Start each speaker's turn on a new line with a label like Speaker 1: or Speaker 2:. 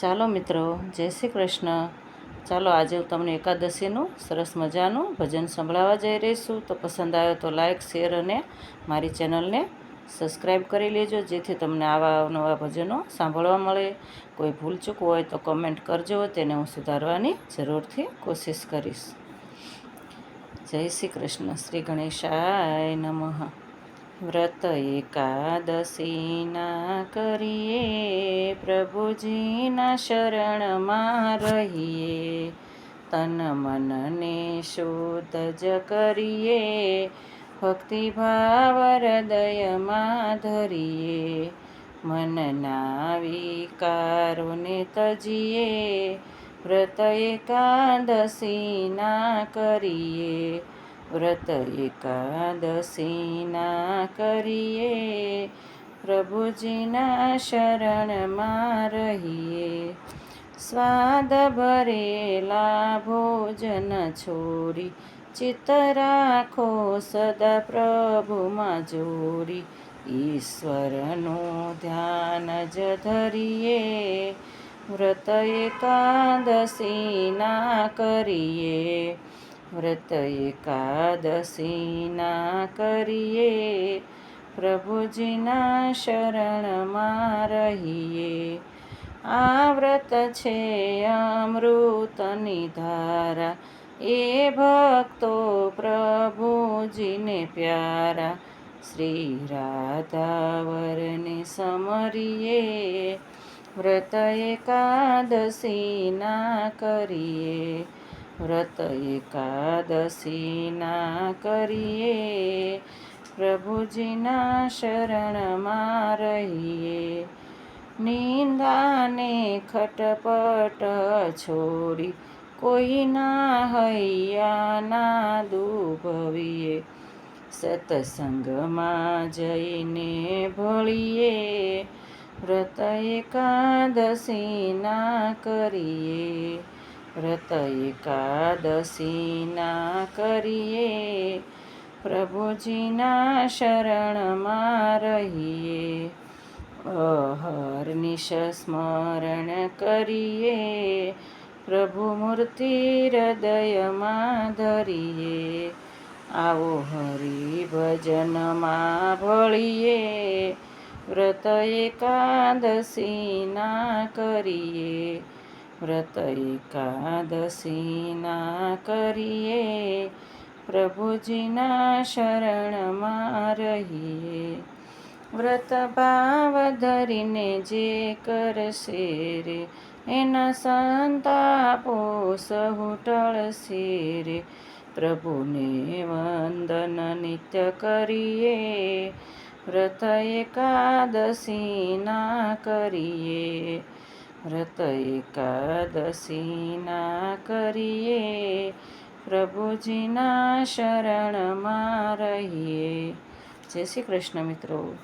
Speaker 1: ચાલો મિત્રો, જય શ્રી કૃષ્ણ. ચાલો આજે હું તમને એકાદશીનું સરસ મજાનું ભજન સંભળાવવા જઈ રહી છું. તો પસંદ આવે તો લાઈક, શેર અને મારી ચેનલને સબસ્ક્રાઈબ કરી લેજો, જેથી તમને આવા નવા ભજનો સાંભળવા મળે. કોઈ ભૂલચૂક હોય તો કમેન્ટ કરજો, તેને હું સુધારવાની જરૂરથી કોશિશ કરીશ. જય શ્રી કૃષ્ણ. શ્રી ગણેશાય નમઃ. વ્રત એકાદશીના કરીએ, પ્રભુજીના શરણમાં રહીએ. તન મનને શુદ્ધ જ કરીએ, ભક્તિભાવ હૃદયમાં ધરીએ. મનના વિકારોને તજીએ, વ્રત એકાદશીના કરીએ. વ્રત એકાદશીના કરીએ, પ્રભુજીના શરણમાં રહીએ. સ્વાદ ભરેલા ભોજન છોડી, ચિત્ત રાખો સદા પ્રભુમાં જોડી. ઈશ્વરનું ધ્યાન જ ધરીએ, વ્રત એકાદશીના કરીએ. વ્રત એકાદશીના કરીએ, પ્રભુજીના શરણમાં રહીએ. આ વ્રત છે અમૃતની ધારા, એ ભક્તો પ્રભુજીને પ્યારા. શ્રી રાધાવરને સમરીએ, વ્રત એકાદશીના કરીએ. વ્રત એકાદશીના કરીએ, પ્રભુજીના શરણમાં રહીએ. નિંદાને ખટપટ છોડી, કોઈના હૈયાના દુભવીએ. સત્સંગમાં જઈને ભળીએ, વ્રત એકાદશીના કરીએ. વ્રત એકાદશીના કરીએ, પ્રભુજીના શરણમાં રહીએ. અહર્નિશ સ્મરણ કરીએ, પ્રભુ મૂર્તિ હૃદયમાં ધરીએ. આવો હરિભજનમાં ભળીએ, વ્રત એકાદશીના કરીએ. વ્રત એકાદશીના કરીએ, પ્રભુજીના શરણમાં રહીએ. વ્રત ભાવ ધરીને જે કરશે રે, એના સંતાપો સહુ ટળશે રે. પ્રભુને વંદન નિત્ય કરીએ, વ્રત એકાદશીના કરીએ. વ્રત એકાદશીના કરીએ, પ્રભુજીના શરણમાં રહીએ. જય શ્રી કૃષ્ણ મિત્રો.